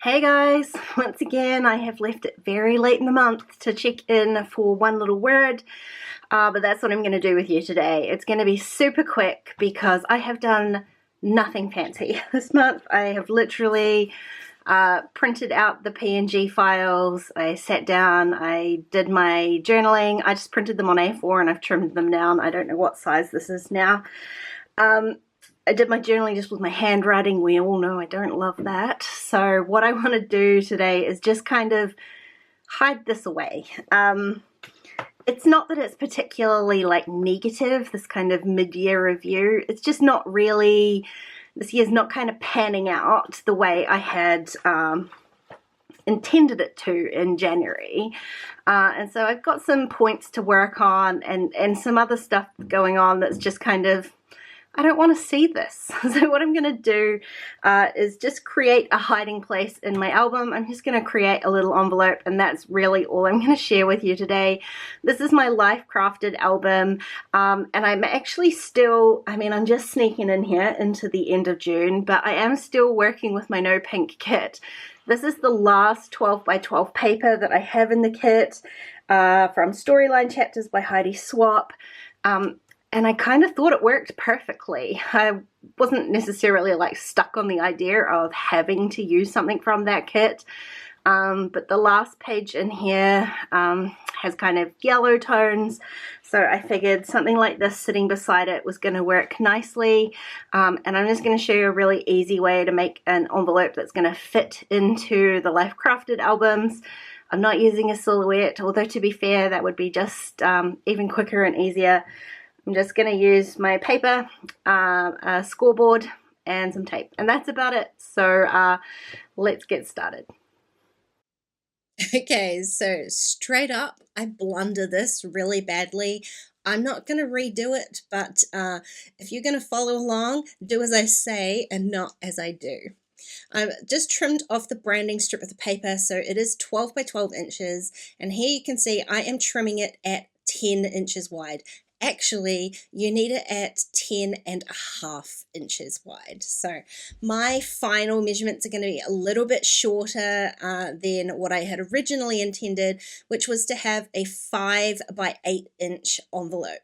Hey guys, once again I have left it very late in the month to check in for one little word, but that's what I'm going to do with you today. It's going to be super quick because I have done nothing fancy this month. I have literally printed out the PNG files, I sat down, I did my journaling, I just printed them on A4 and I've trimmed them down. I don't know what size this is now. I did my journaling just with my handwriting. We all know I don't love that. So what I want to do today is just kind of hide this away. It's not that it's particularly like negative, this kind of mid-year review. It's just not really, this year's not kind of panning out the way I had intended it to in January. And so I've got some points to work on and some other stuff going on that's just kind of, I don't want to see this. So what I'm going to do is just create a hiding place in my album. I'm just going to create a little envelope, and that's really all I'm going to share with you today. This is my Life Crafted album, and I'm actually still, I'm just sneaking in here into the end of June, but I am still working with my No Pink kit. This is the last 12 by 12 paper that I have in the kit from Storyline Chapters by Heidi Swap. And I kind of thought it worked perfectly. I wasn't necessarily like stuck on the idea of having to use something from that kit. But the last page in here has kind of yellow tones. So I figured something like this sitting beside it was going to work nicely. And I'm just going to show you a really easy way to make an envelope that's going to fit into the Life Crafted albums. I'm not using a silhouette, although to be fair, that would be just even quicker and easier. I'm just going to use my paper, a scoreboard, and some tape. And that's about it. So let's get started. Okay, so straight up, I blunder this really badly. I'm not going to redo it, but if you're going to follow along, do as I say and not as I do. I've just trimmed off the branding strip of the paper, so it is 12 by 12 inches, and here you can see I am trimming it at 10 inches wide. Actually, you need it at 10.5 inches wide. So my final measurements are going to be a little bit shorter than what I had originally intended, which was to have a 5 by 8 inch envelope.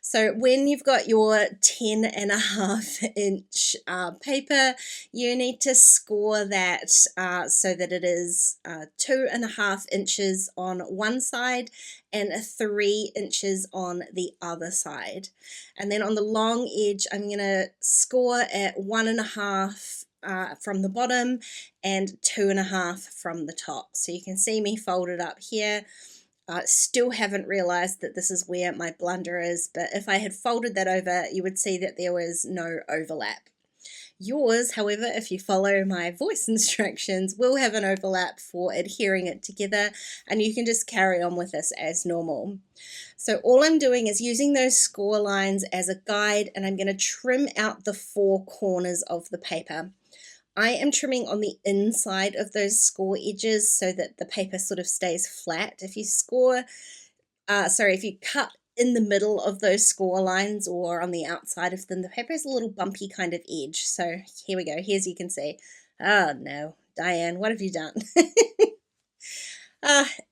So when you've got your 10.5 inch paper, you need to score that so that it is 2.5 inches on one side and 3 inches on the other side. And then on the long edge, I'm going to score at 1.5 from the bottom and 2.5 from the top. So you can see me folded up here. Still haven't realized that this is where my blunder is, but if I had folded that over, you would see that there was no overlap. Yours, however, if you follow my voice instructions, will have an overlap for adhering it together, and you can just carry on with this as normal. So all I'm doing is using those score lines as a guide, and I'm going to trim out the 4 corners of the paper. I am trimming on the inside of those score edges so that the paper sort of stays flat. If you if you cut in the middle of those score lines or on the outside of them, the paper has a little bumpy kind of edge. So here we go. Here's, you can see. Oh no, Diane, what have you done?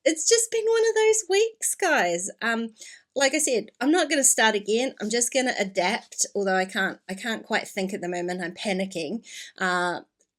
It's just been one of those weeks, guys. Like I said, I'm not going to start again. I'm just going to adapt, although I can't quite think at the moment. I'm panicking.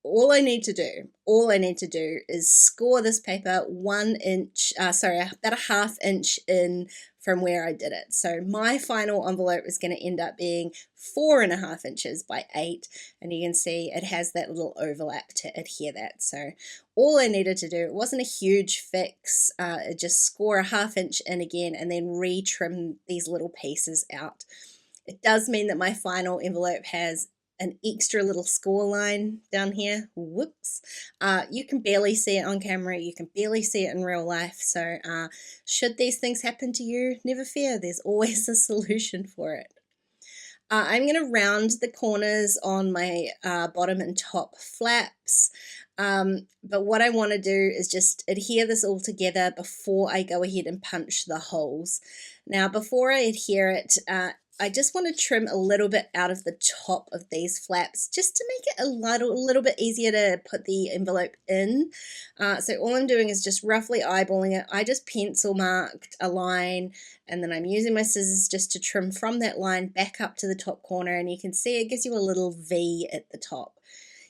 All I need to do is score this paper 1 inch, about a half inch in from where I did it. So my final envelope is going to end up being 4.5 inches by 8, and you can see it has that little overlap to adhere that. So all I needed to do, it wasn't a huge fix, just score a half inch in again and then retrim these little pieces out. It does mean that my final envelope has an extra little score line down here. Whoops. You can barely see it on camera. You can barely see it in real life. So should these things happen to you, never fear. There's always a solution for it. I'm going to round the corners on my bottom and top flaps. But what I want to do is just adhere this all together before I go ahead and punch the holes. Now, before I adhere it, I just want to trim a little bit out of the top of these flaps just to make it a little bit easier to put the envelope in. So all I'm doing is just roughly eyeballing it. I just pencil marked a line, and then I'm using my scissors just to trim from that line back up to the top corner, and you can see it gives you a little V at the top.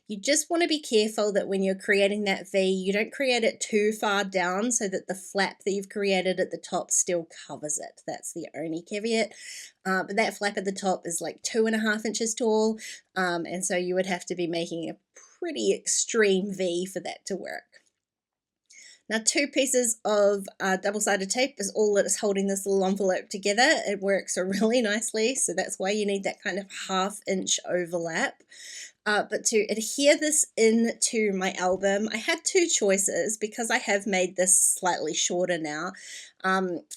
You just want to be careful that when you're creating that V, you don't create it too far down so that the flap that you've created at the top still covers it. That's the only caveat. But that flap at the top is like 2.5 inches tall, and so you would have to be making a pretty extreme V for that to work. Now 2 pieces of double-sided tape is all that is holding this little envelope together. It works really nicely, so that's why you need that kind of 1/2 inch overlap. But to adhere this into my album, I had 2 choices because I have made this slightly shorter now.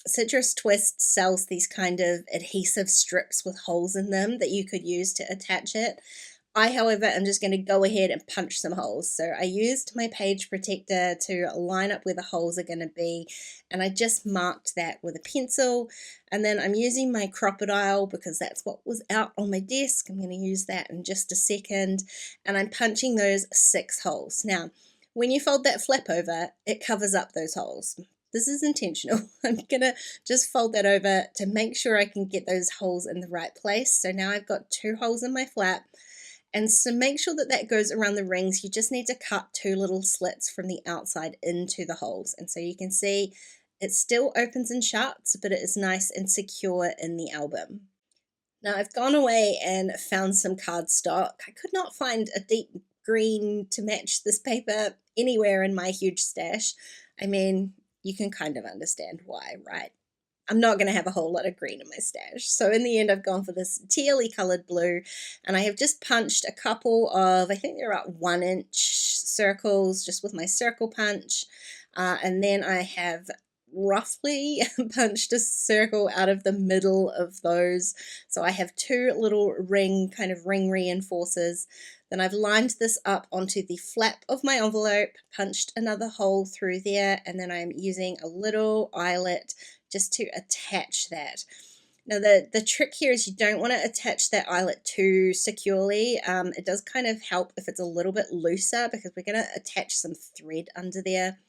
Citrus Twist sells these kind of adhesive strips with holes in them that you could use to attach it. I, however, am just going to go ahead and punch some holes. So I used my page protector to line up where the holes are going to be, and I just marked that with a pencil. And then I'm using my crocodile because that's what was out on my desk. I'm going to use that in just a second, and I'm punching those 6 holes. Now, when you fold that flap over, it covers up those holes. This is intentional. I'm going to just fold that over to make sure I can get those holes in the right place. So now I've got 2 holes in my flap. And so make sure that that goes around the rings. You just need to cut 2 little slits from the outside into the holes. And so you can see it still opens and shuts, but it is nice and secure in the album. Now I've gone away and found some cardstock. I could not find a deep green to match this paper anywhere in my huge stash. I mean, you can kind of understand why, right? I'm not going to have a whole lot of green in my stash. So in the end, I've gone for this tealy colored blue, and I have just punched a couple of, I think they're about 1-inch circles just with my circle punch. And then I have roughly punched a circle out of the middle of those. So I have 2 little ring reinforcers. Then I've lined this up onto the flap of my envelope, punched another hole through there, and then I'm using a little eyelet just to attach that. Now the trick here is you don't want to attach that eyelet too securely. It does kind of help if it's a little bit looser because we're going to attach some thread under there.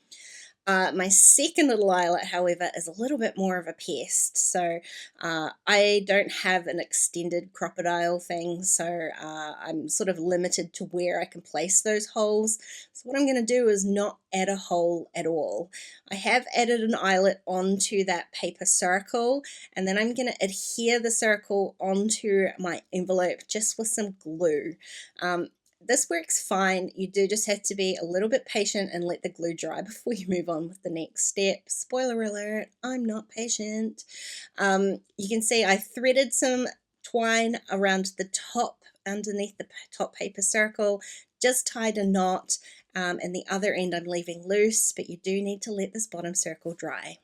My second little eyelet, however, is a little bit more of a pest. So I don't have an extended crocodile thing, so I'm sort of limited to where I can place those holes. So what I'm going to do is not add a hole at all. I have added an eyelet onto that paper circle, and then I'm going to adhere the circle onto my envelope just with some glue. This works fine. You do just have to be a little bit patient and let the glue dry before you move on with the next step. Spoiler alert, I'm not patient. You can see I threaded some twine around the top, underneath the top paper circle, just tied a knot, and the other end I'm leaving loose, but you do need to let this bottom circle dry.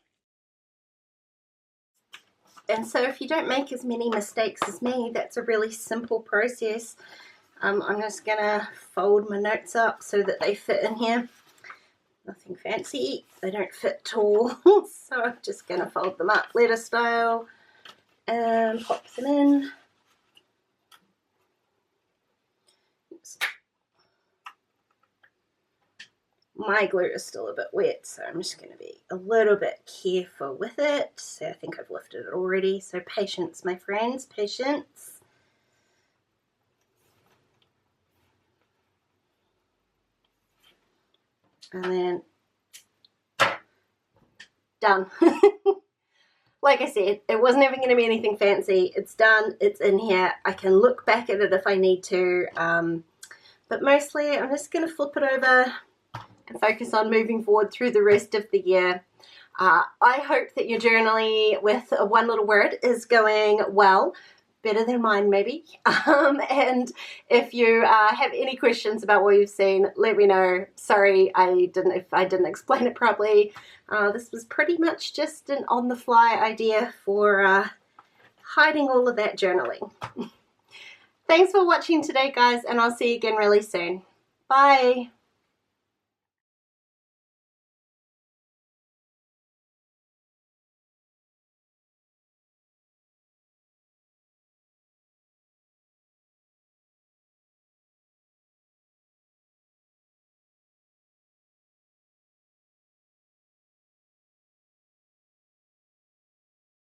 And so if you don't make as many mistakes as me, that's a really simple process. I'm just going to fold my notes up so that they fit in here. Nothing fancy. They don't fit tall. So I'm just going to fold them up letter style and pop them in. Oops. My glue is still a bit wet, so I'm just going to be a little bit careful with it. So I think I've lifted it already. So patience, my friends, patience. And then done. Like I said, it wasn't even going to be anything fancy. It's done. It's in here. I can look back at it if I need to. But mostly I'm just going to flip it over and focus on moving forward through the rest of the year. I hope that your journaling with one little word is going well. Better than mine maybe. And if you have any questions about what you've seen, let me know. Sorry if I didn't explain it properly. This was pretty much just an on-the-fly idea for hiding all of that journaling. Thanks for watching today, guys, and I'll see you again really soon. Bye.